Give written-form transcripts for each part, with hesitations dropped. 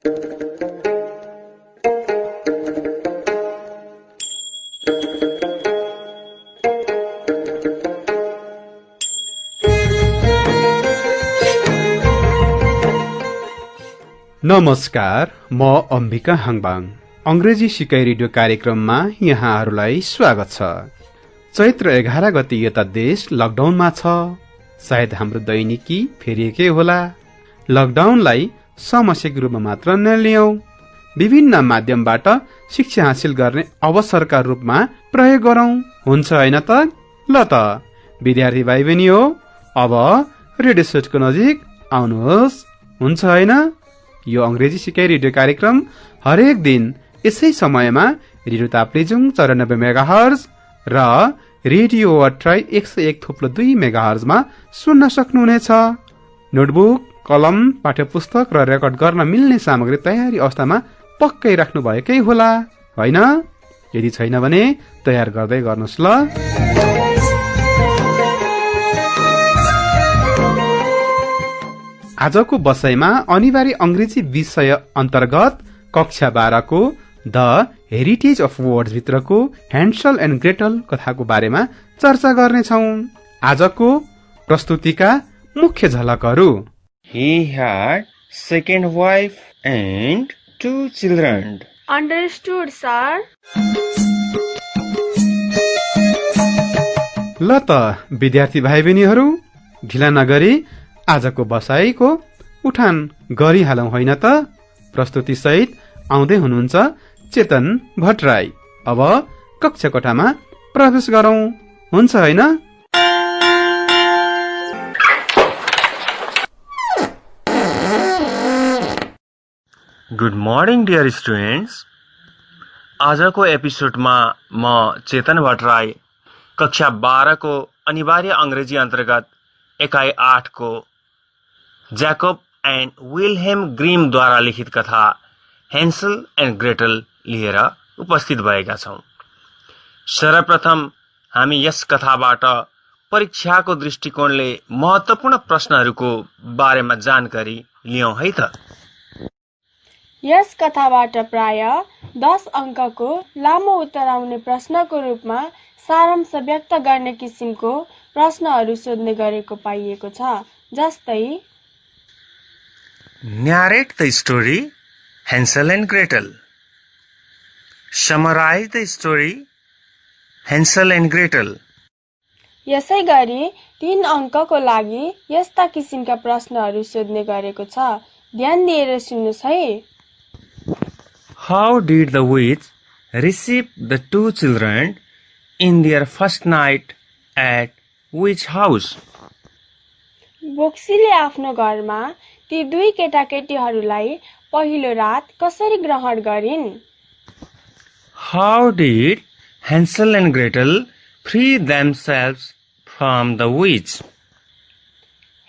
नमस्कार, म अम्बिका हाङबाङ। अंग्रेजी सिकाइ रेडियो कार्यक्रममा यहाँहरूलाई स्वागत छ। चैत्र 11 गते यता देश लकडाउनमा छ। सायद हाम्रो दैनिकी फेरिएकै होला। लकडाउनलाई समस्याको रूपमा मात्र नलियौं, विभिन्न माध्यमबाट शिक्षा हासिल गर्ने अवसरका रूपमा प्रयोग गरौं। हुन्छ हैन त? ल त विद्यार्थी भाइ बहिनी हो, अब रेडियो सेटको नजिक आउनुहोस्। हुन्छ हैन? यो अंग्रेजी सिकाइ रेडियो कार्यक्रम हरेक दिन यसै समयमा रेडियो ताप्लेजुङ 94 मेगाहर्ज र रेडियो ट्राई 101.2 मेगाहर्ज मा सुन्न सक्नुहुनेछ। नोटबुक, कलम, पाठ्यपुस्तक र रेकर्ड गर्न मिल्ने सामग्री तयारी अवस्थामा पक्कै राख्नु भएकै होला, हैन? यदि छैन भने तयार गर्दै गर्नुस् ल। आजको बसाइमा अनिवार्य अंग्रेजी विषय अन्तर्गत कक्षा 12 को द हेरिटेज अफ वर्ड्स भित्रको ह्यान्सल एन्ड ग्रेटल कथाको बारेमा चर्चा गर्नेछौं। आजको प्रस्तुतिका मुख्य झलकहरू। He had second wife and 2 children. Understood, sir. ल त विद्यार्थी भाइ बहिनीहरू, ढिला नगरी आजको बसाइको उठान गरिहालौं होइन त? प्रस्तुति सहित आउँदै हुनुहुन्छ चेतन भट्टराई। अब कक्षा कोठामा प्रवेश गरौं। हुन्छ हैन? Good morning dear students. आजको एपिसोडमा म चेतन भट्टराई कक्षा 12 को अनिवार्य अंग्रेजी अन्तर्गत एकाइ 8 को ज्याकोब एन्ड विल्हेम ग्रिमद्वारा लिखित कथा हेन्सल एन्ड ग्रेटल लिएर उपस्थित भएका छौं। सर्वप्रथम हामी यस कथाबाट परीक्षाको दृष्टिकोणले महत्त्वपूर्ण प्रश्नहरूको बारेमा जानकारी लियौं है त। यस कथाबाट प्राय 10 अङ्कको लामो उत्तर आउने प्रश्नको रूपमा सारांश व्यक्त गर्ने किसिमको प्रश्नहरू सोध्ने गरेको पाइएको छ। जस्तै Narrate the story Hansel and Gretel. Summarize the story Hansel and Gretel. यसै गरी 3 अङ्कको लागि यस्ता किसिमका प्रश्नहरू सोध्ने गरेको छ। ध्यान दिएर सुन्नुहोस् है। How did the witch receive the 2 children in their first night at witch house? बोक्सीले आफ्नो घरमा ती 2 केटाकेटीहरूलाई पहिलो रात कसरी ग्रहण गरिन्? How did Hansel and Gretel free themselves from the witch?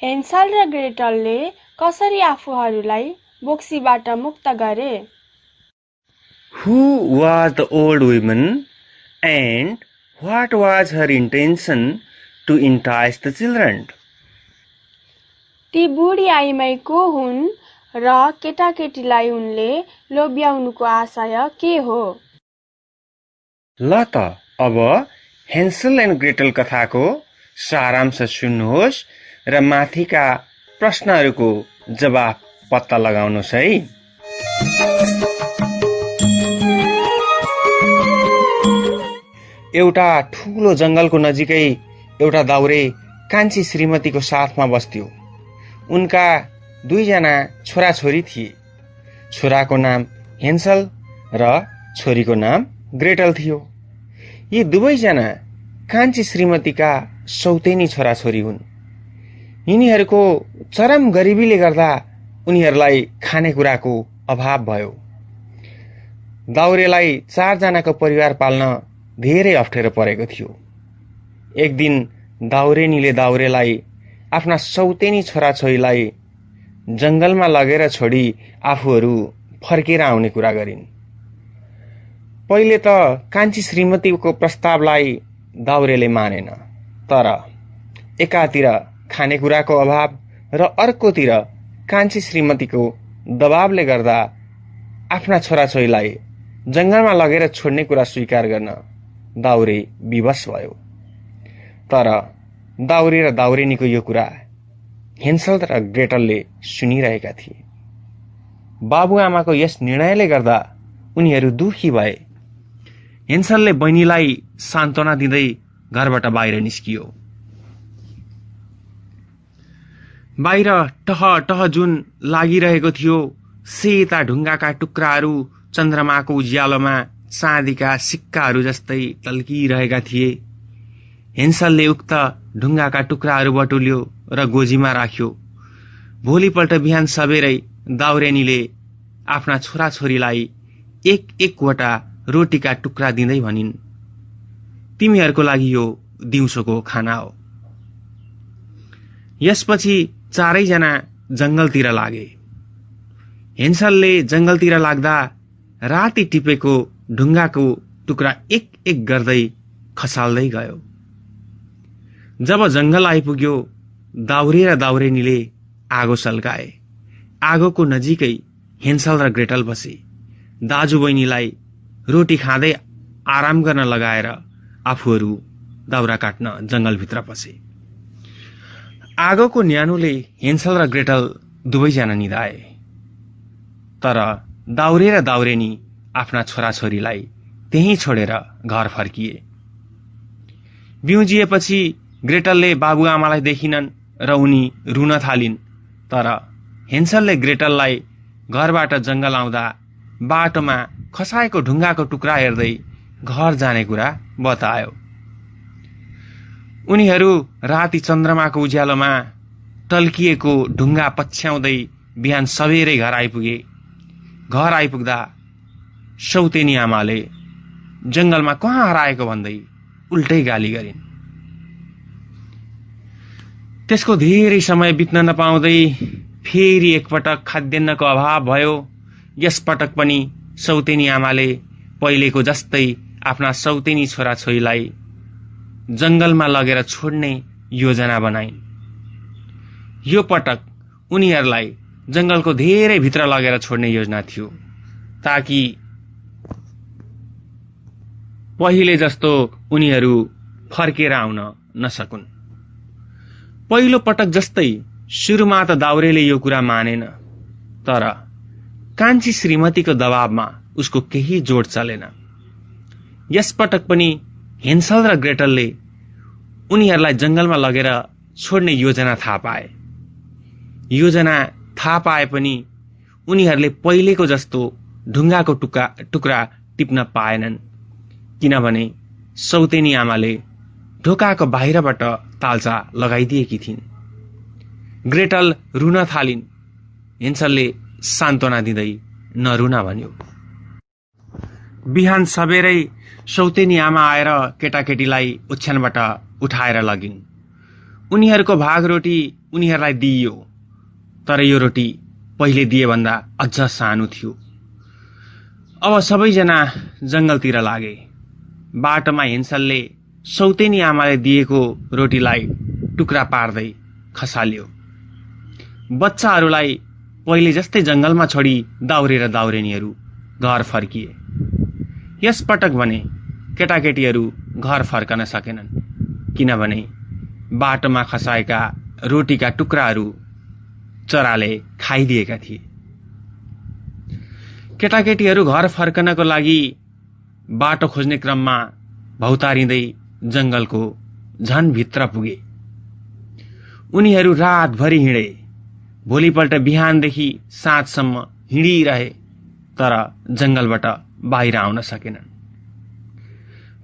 हेन्सल र ग्रेटलले कसरी आफूहरूलाई बोक्सीबाट मुक्त गरे? Who was the old woman and what was her intention to entice the children? ती बुढी आइमाई को हुन् र केटाकेटीलाई उनले लोभ्याउनुको आशय के हो? ल त अब हेन्सल एन्ड ग्रेटल कथाको सारांश सुन्नुहोस् र माथिका प्रश्नहरूको जवाफ पत्ता लगाउनुहोस् है। एउटा ठूलो जंगलको नजिकै एउटा दाउरे कान्छी श्रीमतीको साथमा बस्थ्यो। उनका 2 जना छोराछोरी थिए। छोराको नाम हेन्सल र छोरीको नाम ग्रेटल थियो। यी 2 जना कान्छी श्रीमतीका सौतेनी छोराछोरी हुन्। यिनीहरूको चरम गरिबीले गर्दा उनीहरूलाई खानेकुराको अभाव भयो। दाउरेलाई 4 जनाको परिवार पाल्न धेरै अप्ठ्यारो परेको थियो। एक दिन दाउरेनीले दाउरेलाई आफ्ना सौतेनी छोराछोरीलाई जंगलमा लगेर छोडी आफूहरू फर्केर आउने कुरा गरिन्। पहिले त कान्छी श्रीमतीको प्रस्तावलाई दाउरेले मानेन, तर एकातिर खानेकुराको अभाव र अर्कोतिर कान्छी श्रीमतीको दबावले गर्दा आफ्ना छोराछोरीलाई जंगलमा लगेर छोड्ने कुरा स्वीकार गर्न दाउरे विवश भयो। तर दाउरे र दाउरेनीको यो कुरा हेन्सल र ग्रेटलले सुनिरहेका थिए। बाबुआमाको यस निर्णयले गर्दा उनीहरू दुखी भए। हेन्सलले बहिनीलाई सान्त्वना दिँदै घरबाट बाहिर निस्कियो। बाहिर टह टह जुन लागिरहेको थियो, सेता ढुङ्गाका टुक्राहरू चन्द्रमाको उज्यालोमा चाँदीका सिक्काहरू जस्तै टल्किरहेका थिए। हेन्सलले उक्त ढुङ्गाका टुक्राहरू बटुल्यो र गोजीमा राख्यो। भोलिपल्ट बिहान सबेरै दाउरेनीले आफ्ना छोराछोरीलाई एक एकवटा रोटीका टुक्रा दिँदै भनिन्, तिमीहरूको लागि यो दिउँसोको खाना हो। यसपछि चारैजना जंगलतिर लागे। हेन्सलले जंगलतिर लाग्दा राति टिपेको ढुङ्गाको टुक्रा एक एक गर्दै खसाल्दै गयो। जब जंगल आइपुग्यो, दाउरे र दाउरेनीले आगो सल्काए। आगोको नजिकै हेन्सल र ग्रेटल बसे। दाजु बहिनीलाई रोटी खाँदै आराम गर्न लगाएर आफूहरू दाउरा काट्न जंगलभित्र पसे। आगोको न्यानोले हेन्सल र ग्रेटल दुवैजना निधाए। तर दाउरे र दाउरेनी आफ्ना छोराछोरीलाई त्यहीँ छोडेर घर फर्किए। बिउजिएपछि ग्रेटलले बाबुआमालाई देखिनन् र उनी रुन थालिन्। तर हेन्सलले ग्रेटललाई घरबाट जंगल आउँदा बाटोमा खसाएको ढुङ्गाको टुक्रा हेर्दै घर जाने कुरा बतायो। उनीहरू राति चन्द्रमाको उज्यालोमा टल्किएको ढुङ्गा पछ्याउँदै बिहान सबेरै घर आइपुगे। घर आइपुग्दा सौतेनी आमाले जंगलमा कहाँ हराएको भन्दै उल्टै गाली गरिन्। त्यसको धेरै समय बित्न नपाउँदै फेरि एकपटक खाद्यान्नको अभाव भयो। यस पटक पनि सौतेनी आमाले पहिलेको जस्तै आफ्ना सौतेनी छोराछोरीलाई जंगलमा लगेर छोड्ने योजना बनाइन्। यो पटक उनीहरूलाई जंगलको धेरै भित्र लगेर छोड्ने योजना थियो, ताकि पहिले जस्तो उनीहरू फर्केर आउन नसकुन्। पहिलो पटक जस्तै सुरुमा त दाउरेले यो कुरा मानेन, तर कान्छी श्रीमतीको दबावमा उसको केही जोड चलेन। यस पटक पनि हेन्सल र ग्रेटलले उनीहरूलाई जंगलमा लगेर छोड्ने योजना थाहा पाए। योजना थाहा पाए पनि उनीहरूले पहिलेको जस्तो ढुङ्गाको टुक्रा टिप्न पाएनन्, किनभने सौतेनी आमाले ढोकाको बाहिरबाट तालचा लगाइदिएकी थिइन्। ग्रेटल रुन थालिन्। हेन्सलले सान्त्वना दिँदै नरुन भन्यो। बिहान सबेरै सौतेनी आमा आएर केटाकेटीलाई ओछ्यानबाट उठाएर लगिन्। उनीहरूको भाग रोटी उनीहरूलाई दिइयो, तर यो रोटी पहिले दिए भन्दा अझ सानो थियो। अब सबैजना जंगलतिर लागे। बाटोमा हेन्सलले सौतेनी आमाले दिएको रोटीलाई टुक्रा पार्दै खसाल्यो। बच्चाहरूलाई पहिले जस्तै जंगलमा छोडी दाउरे र दाउरेनीहरू घर फर्किए। यस पटक भने केटाकेटीहरू घर फर्कन सकेनन्, किनभने बाटोमा खसाएका रोटीका टुक्राहरू चराले खाइदिएका थिए। केटाकेटीहरू घर फर्कनको लागि बाटो खोज्ने क्रममा भौतारिँदै जंगलको झन भित्र पुगे। उनीहरू रातभरि हिँडे। भोलिपल्ट बिहानदेखि साँझसम्म हिँडिरहे, तर जंगलबाट बाहिर आउन सकेनन्।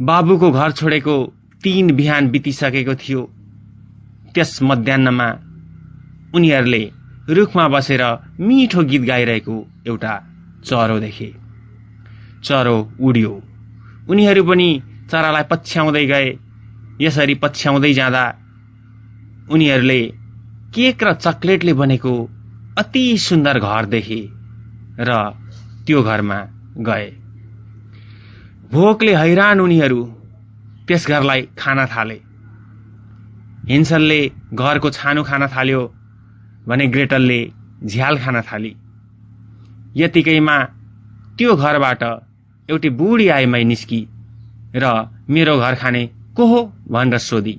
बाबुको घर छोडेको 3 बिहान बितिसकेको थियो। त्यस मध्याहमा उनीहरूले रुखमा बसेर मिठो गीत गाइरहेको एउटा चरो देखे। चरो उड्यो। उनीहरू पनि चरालाई पछ्याउँदै गए। यसरी पछ्याउँदै जाँदा उनीहरूले केक र चकलेटले बनेको अति सुन्दर घर देखे र त्यो घरमा गए। भोकले हैरान उनीहरू त्यस घरलाई खान थाले। हेन्सलले घरको छानो खान थाल्यो भने ग्रेटलले झ्याल खान थाली। यतिकैमा त्यो घरबाट एउटी बुढी आइमाई निस्की र मेरो घर खाने को हो भनेर सोधी।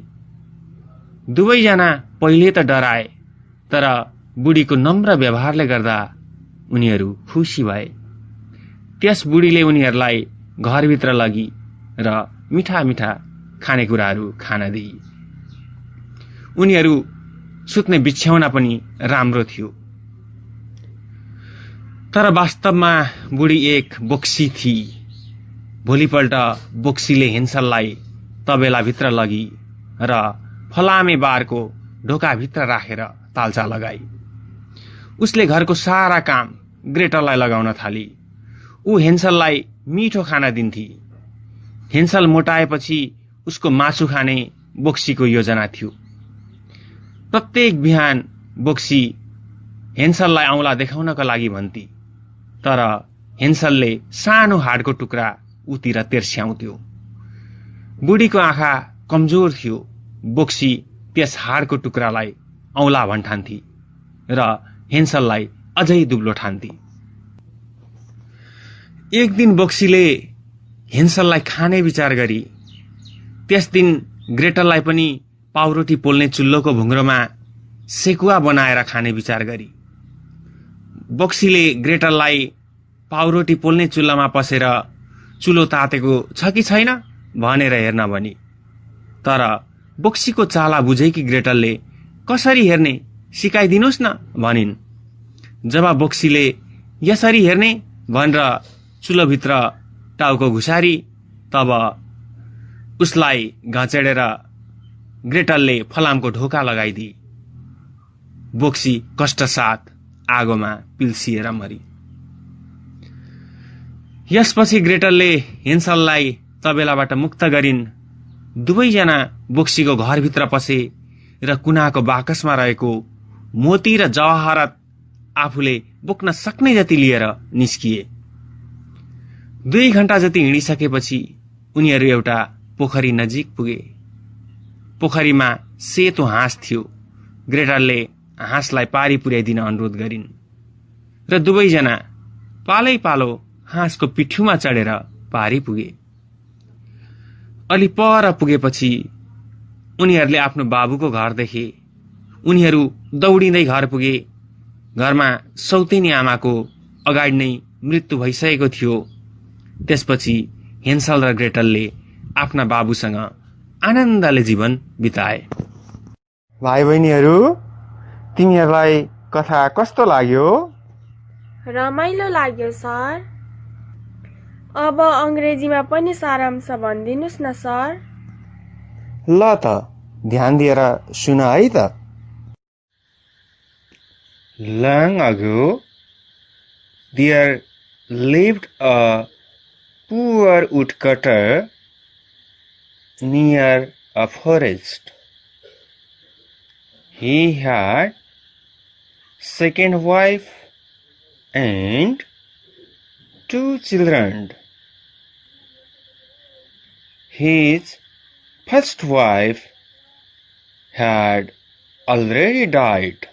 दुवैजना पहिले त डराए, तर बुढीको नम्र व्यवहारले गर्दा उनीहरू खुसी भए। त्यस बुढीले उनीहरूलाई घरभित्र लगी र मिठा मिठा खानेकुराहरू खान दिए। उनीहरू सुत्ने बिछ्याउना पनि राम्रो थियो। तर वास्तवमा बुढी एक बोक्सी थिई। भोलिपल्ट बोक्सीले हेन्सललाई तबेलाभित्र लगी र फलामे बारको ढोकाभित्र राखेर ताल्चा लगाई। उसले घरको सारा काम ग्रेटललाई लगाउन थाली। ऊ हेन्सललाई मिठो खाना दिन्थी। हेन्सल मोटाएपछि उसको मासु खाने बोक्सीको योजना थियो। प्रत्येक बिहान बोक्सी हेन्सललाई औँला देखाउनका लागि भन्थे, तर हेन्सलले सानो हाडको टुक्रा उतिर तेर्स्याउँथ्यो। बुढीको आँखा कमजोर थियो। बोक्सी त्यस हाडको टुक्रालाई औँला भन्ठान्थी र हेन्सललाई अझै दुब्लो ठान्थी। एक दिन बोक्सीले हेन्सललाई खाने विचार गरी। त्यस दिन ग्रेटललाई पनि पाउरोटी पोल्ने चुल्लोको भुङ्ग्रोमा सेकुवा बनाएर खाने विचार गरी। बोक्सीले ग्रेटललाई पाउरोटी पोल्ने चुल्लामा पसेर चुलो तातेको छ कि छैन भनेर हेर्न भनी। तर बोक्सीको चाला बुझेकी ग्रेटलले कसरी हेर्ने सिकाइदिनुहोस् न भनिन्। जब बोक्सीले यसरी हेर्ने भनेर चुलोभित्र टाउको घुसारी, तब उसलाई घचेडेर ग्रेटलले फलामको ढोका लगाइदिए। बोक्सी कष्टसाथ आगोमा पिल्सिएर मरी। यसपछि ग्रेटलले हेन्सललाई तबेलाबाट मुक्त गरिन्। दुवैजना बोक्सीको घरभित्र पसे र कुनाको बाकसमा रहेको मोती र जवाहरत आफूले बोक्न सक्ने जति लिएर निस्किए। 2 घण्टा जति हिँडिसकेपछि उनीहरू एउटा पोखरी नजिक पुगे। पोखरीमा सेतो हाँस थियो। ग्रेटलले हाँसलाई पारी पुर्याइदिन अनुरोध गरिन् र दुवैजना पालै पालो हाँसको पिठ्यूमा चढेर पारी पुगे। अलि पर पुगेपछि उनीहरूले आफ्नो बाबुको घर देखे। उनीहरू दौडिँदै घर पुगे। घरमा सौतेनी आमाको अगाडि नै मृत्यु भइसकेको थियो। त्यसपछि हेन्सल र ग्रेटलले आफ्ना बाबुसँग आनन्दले जीवन बिताए। भाइ बहिनीहरू, तिमीहरूलाई कथा कस्तो लाग्यो? रमाइलो लाग्यो सर। अब अंग्रेजीमा पनि सारांश भनिदिनुस् न सर। ल त ध्यान दिएर सुन है त। Long ago, there lived a poor woodcutter near a forest. He had second wife and 2 children. His first wife had already died.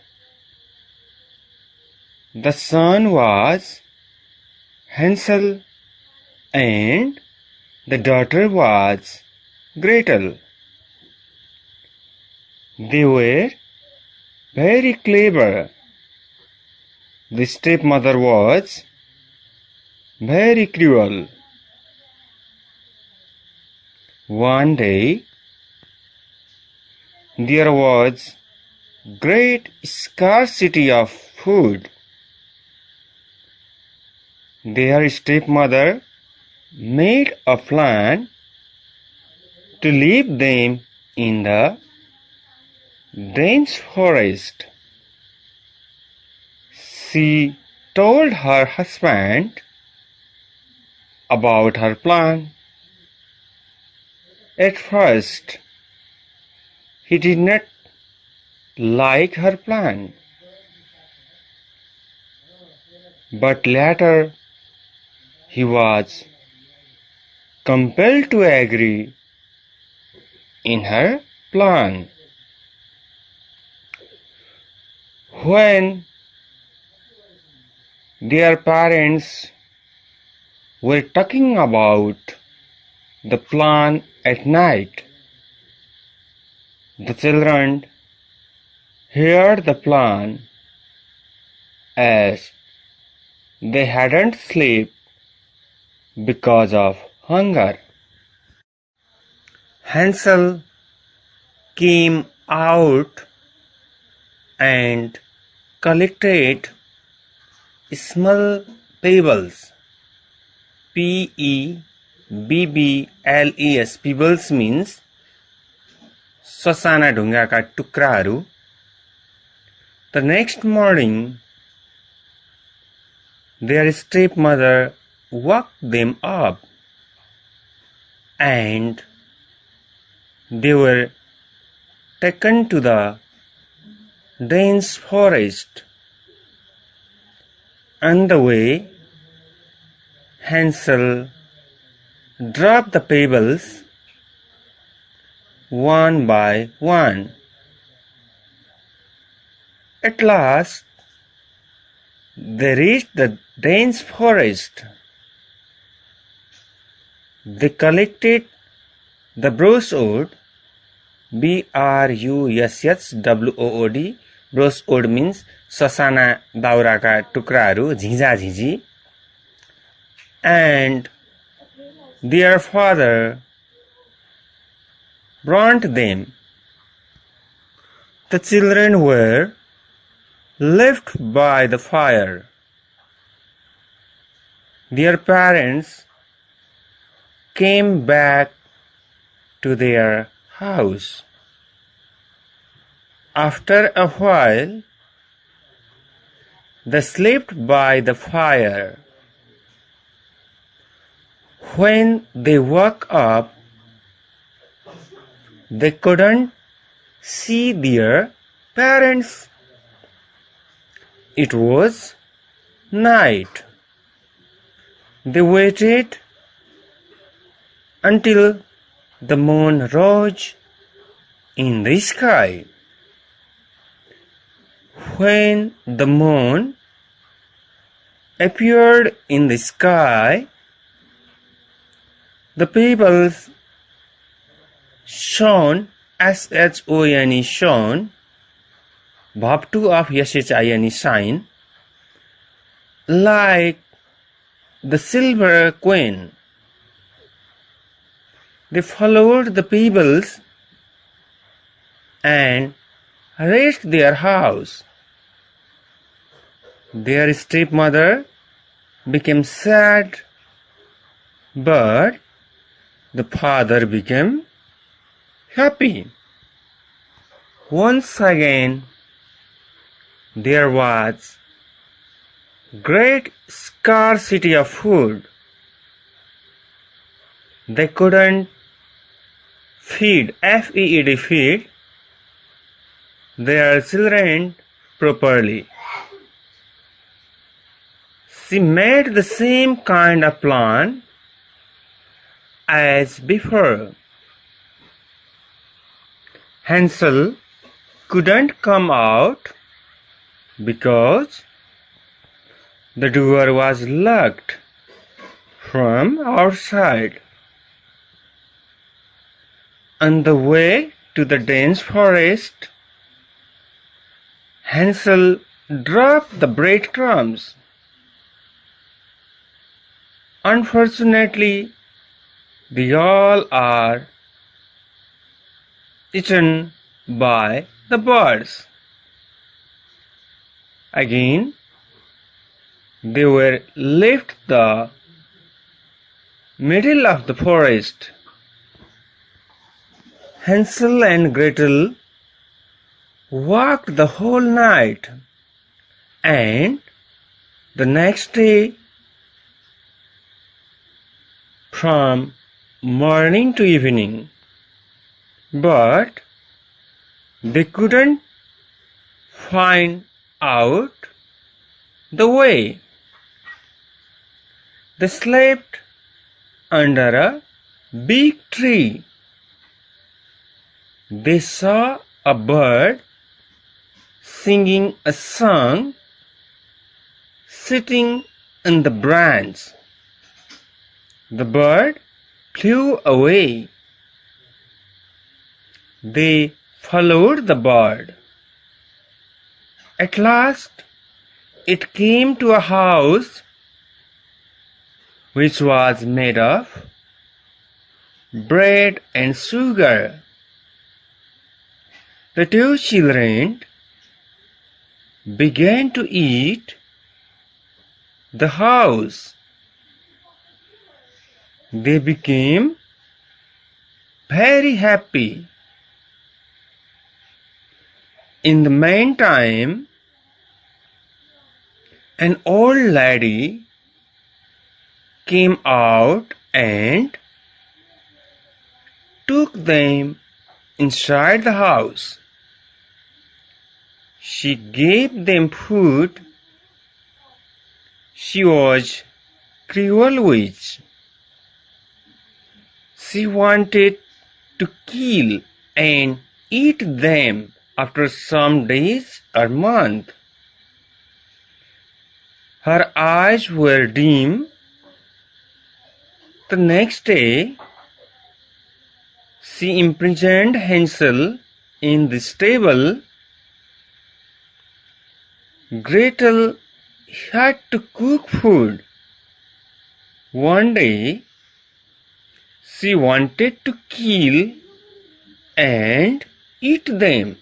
The son was Hansel and the daughter was Gretel. They were very clever. The stepmother was very cruel. One day, there was great scarcity of food. Their stepmother made a plan to leave them in the dense forest. She told her husband about her plan. At first, he did not like her plan, but later he was compelled to agree in her plan. When their parents were talking about the plan at night. The children heard the plan as they hadn't slept because of hunger. Hansel came out and collected small pebbles. Pebbles. Pebbles means ससाना ढुङ्गाका टुक्राहरू. The next morning, their stepmother woke them up, and they were taken to the dense forest. On the way, Hansel dropped the pebbles one by one. At last, they reached the dense forest. They collected the brushwood, BRUSHWOOD. Brushwood means ससाना दाउराका टुक्राहरू, झिझा झिझी. And their father burnt them. The children were left by the fire. Their parents came back to their house. After a while, they slept by the fire. When they woke up, they couldn't see their parents. It was night. They waited until the moon rose in the sky. When the moon appeared in the sky, the pebbles shone, SHONE, shone, verb 2 of SHINE, shine, like the silver coin. They followed the pebbles and reached their house. Their stepmother became sad, but the father became happy. Once again, there was great scarcity of food. They couldn't feed, FEED, feed their children properly. She made the same kind of plan as before. Hansel couldn't come out because the door was locked from outside. On the way to the dense forest, Hansel dropped the breadcrumbs. Unfortunately, they all are eaten by the birds. Again, they were left the middle of the forest. Hansel and Gretel walked the whole night, and the next day, from morning to evening, but they couldn't find out the way. They slept under a big tree. They saw a bird singing a song sitting in the branch. The bird flew away. They followed the bird. At last, it came to a house which was made of bread and sugar. The two children began to eat the house. They became very happy. In the meantime, an old lady came out and took them inside the house. She gave them food. She was cruel witch. She wanted to kill and eat them after some days or months. Her eyes were dim. The next day, she imprisoned Hansel in the stable. Gretel had to cook food. One day, she wanted to kill and eat them.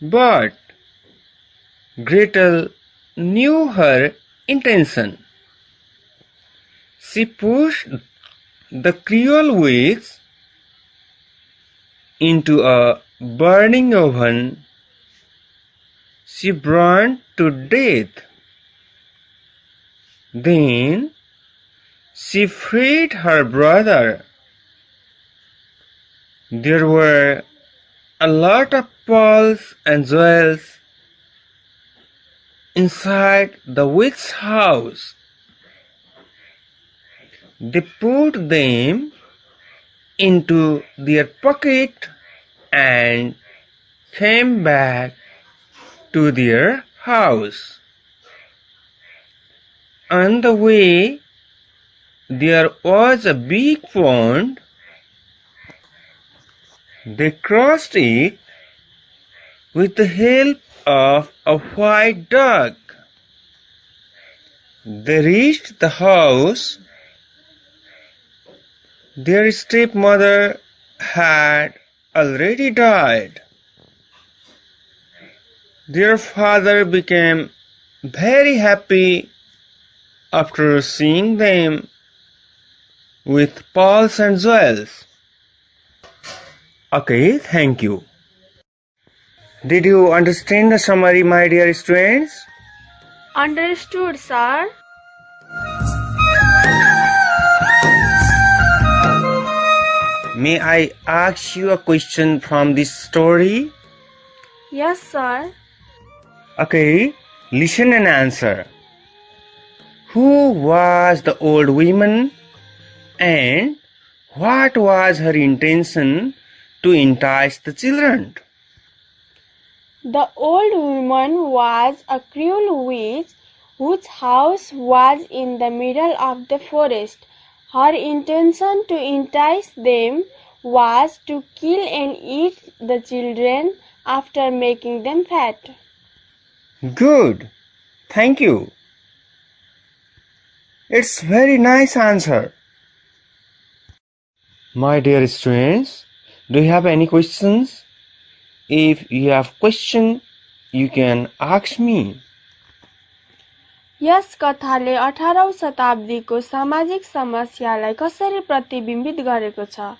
But Gretel knew her intention. She pushed the cruel witch into a burning oven. She burned to death. Then she freed her brother. There were a lot of pearls and jewels inside the witch's house. They put them into their pocket and came back to their house. On the way, there was a big pond. They crossed it with the help of a white duck. They reached the house. Their stepmother had already died. Their father became very happy after seeing them with pearls and jewels. Okay, thank you. Did you understand the summary, my dear students? Understood, sir. May I ask you a question from this story? Yes, sir. Okay, listen and answer. Who was the old woman and what was her intention to entice the children? The old woman was a cruel witch whose house was in the middle of the forest. Her intention to entice them was to kill and eat the children after making them fat. Good. Thank you. It's very nice answer. My dear students, do you have any questions? If you have question, you can ask me. यस कथाले 18औं शताब्दीको सामाजिक समस्यालाई कसरी प्रतिबिम्बित गरेको छ?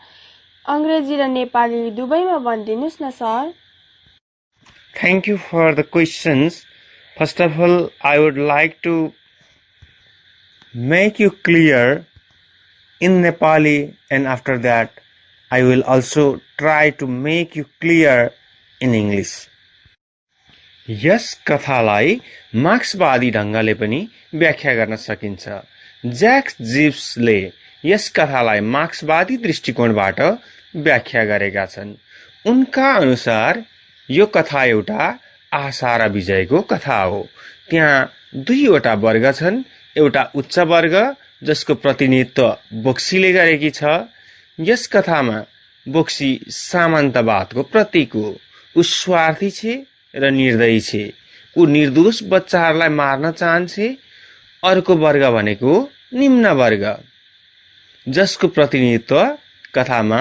अंग्रेजी र नेपाली दुवैमा भनिदिनुस् न sir. Thank you for the questions. First of all, I would like to make you clear in Nepali, and after that, I will also try to make you clear in English. यस कथालाई मार्क्सवादी ढंगले पनि व्याख्या गर्न सकिन्छ. ज्याक्स जिब्सले यस कथालाई मार्क्सवादी दृष्टिकोणबाट व्याख्या गरेका छन्. उनका अनुसार यो कथा एउटा आशा र विजयको कथा हो. त्यहाँ दुईवटा वर्ग छन्, एउटा उच्च वर्ग जसको प्रतिनिधित्व बोक्सीले गरेकी छ। यस कथामा बोक्सी सामन्तवादको प्रतीक हो। ऊ स्वार्थी छे र निर्दयी छे। ऊ निर्दोष बच्चाहरूलाई मार्न चाहन्छे। अर्को वर्ग भनेको निम्न वर्ग, जसको प्रतिनिधित्व कथामा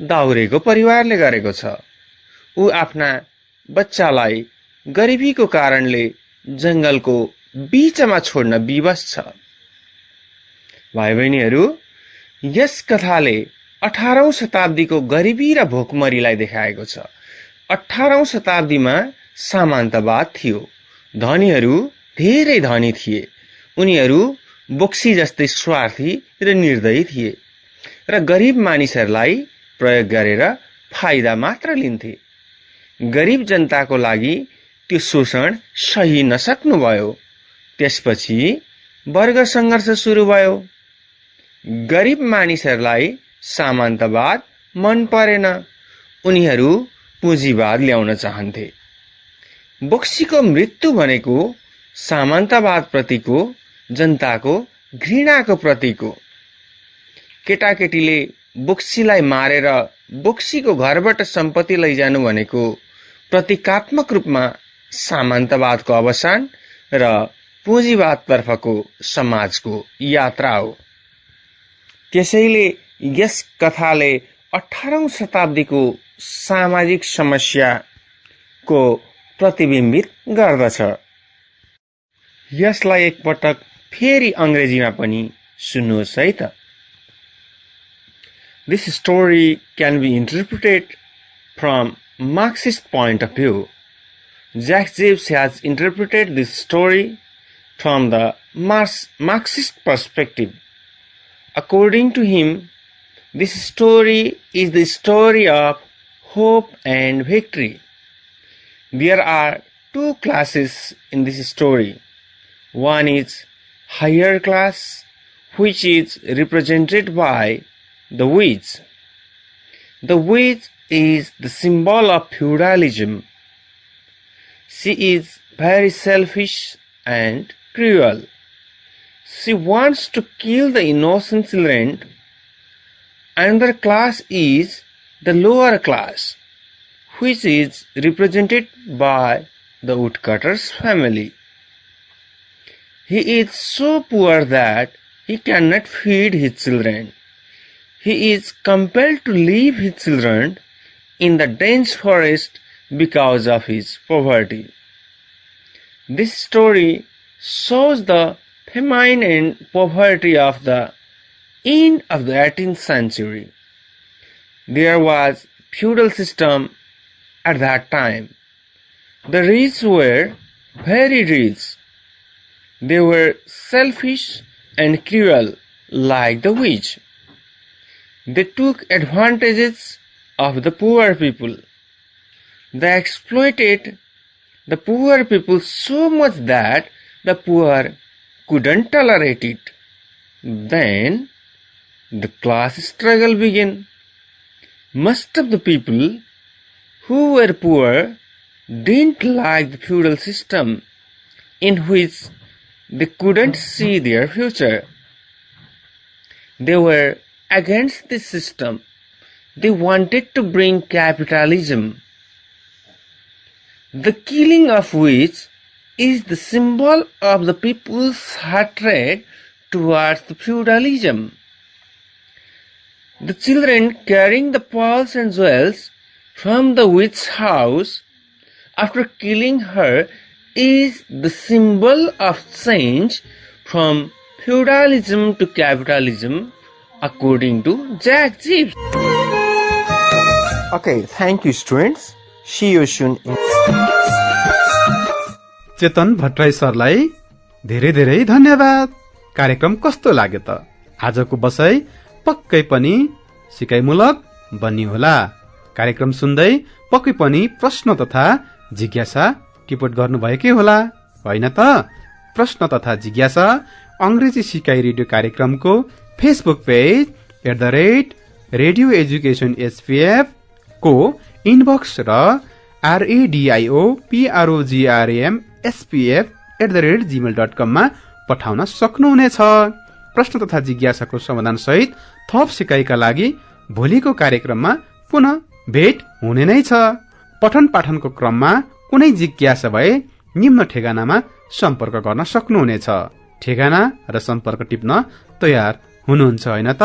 दाउरेको परिवारले गरेको छ। ऊ आफ्ना बच्चालाई गरिबीको कारणले जंगलको बीचमा छोड्न विवश छ। भाइ बहिनीहरू, यस कथाले 18औं शताब्दीको गरिबी र भोकमरीलाई देखाएको छ। 18औं शताब्दीमा सामन्तवाद थियो। धनीहरू धेरै धनी थिए। उनीहरू बोक्सी जस्तै स्वार्थी र निर्दयी थिए र गरिब मानिसहरूलाई प्रयोग गरेर फाइदा मात्र लिन्थे। गरिब जनताको लागि त्यो शोषण सही नसक्नुभयो। त्यसपछि वर्ग सङ्घर्ष सुरु भयो। गरिब मानिसहरूलाई सामन्तवाद मन परेन। उनीहरू पुँजीवाद ल्याउन चाहन्थे। बोक्सीको मृत्यु भनेको सामन्तवाद प्रतिको जनताको घृणाको प्रतीक हो। केटाकेटीले बोक्सीलाई मारेर बोक्सीको घरबाट सम्पत्ति लैजानु भनेको प्रतीकात्मक रूपमा सामन्तवादको अवसान र पुँजीवादतर्फको समाजको यात्रा हो। त्यसैले यस कथाले 18औं शताब्दीको सामाजिक समस्याको प्रतिबिम्बित गर्दछ। यसलाई एकपटक फेरि अंग्रेजीमा पनि सुन्नुहोस् है त। This story can be interpreted from Marxist point of view. Jack Jeeves has interpreted this story from the Marxist perspective. According to him, this story is the story of hope and victory. There are two classes in this story. One is higher class, which is represented by the witch. The witch is the symbol of feudalism. She is very selfish and cruel. She wants to kill the innocent children. Another class is the lower class, which is represented by the woodcutter's family. He is so poor that he cannot feed his children. He is compelled to leave his children in the dense forest because of his poverty. This story shows the famine and poverty of the end of the 18th century. There was feudal system at that time. The rich were very rich. They were selfish and cruel like the witch. They took advantages of the poor people. They exploited the poor people so much that the poor couldn't tolerate it. Then the class struggle began. Most of the people who were poor didn't like the feudal system in which they couldn't see their future. They were against this system. They wanted to bring capitalism, the killing of which is the symbol of the people's hatred towards the feudalism. The children carrying the pearls and jewels from the witch's house after killing her is the symbol of change from feudalism to capitalism, according to Jack Jeeves. Okay, thank you students. See you soon. चेतन भट्टराई सरलाई धेरै धेरै धन्यवाद। कार्यक्रम कस्तो लाग्यो त? आजको बसाई पक्कै पनि सिकाइमूलक बन्यो होला। कार्यक्रम सुन्दै पक्कै पनि प्रश्न तथा जिज्ञासा टिप्पण गर्नुभएकै होला, होइन त? प्रश्न तथा जिज्ञासा अंग्रेजी सिकाइ रेडियो कार्यक्रमको Facebook page @radio education SPF को इनबक्स र RADIOPROGRAM SPF @gmail.com मा पठाउन सक्नुहुनेछ। प्रश्न तथा जिज्ञासाको समाधान सहित थप सिकाइका लागि भोलिको कार्यक्रममा पुनः भेट हुने नै छ। पठन पाठनको क्रममा कुनै जिज्ञासा भए निम्न ठेगानामा सम्पर्क गर्न सक्नुहुनेछ। ठेगाना र सम्पर्क टिप्न तयार हुनुहुन्छ होइन त?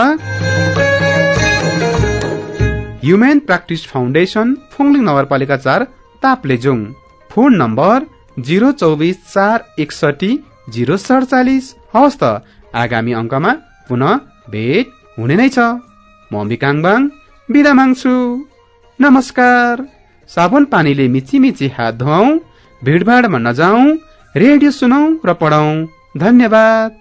ह्युमेन प्र्याक्टिस फाउन्डेसन, फुङलिङ नगरपालिका 4, ताप्लेजुङ। Phone number 024-461-047। हवस् त, आगामी अङ्कमा पुनः भेट हुने नै छ। म बिकाङबाङ बिदा माग्छु। नमस्कार। साबुन पानीले मिची मिची हात धुऔं, भिडभाडमा नजाउँ, रेडियो सुनौ र पढौं। धन्यवाद।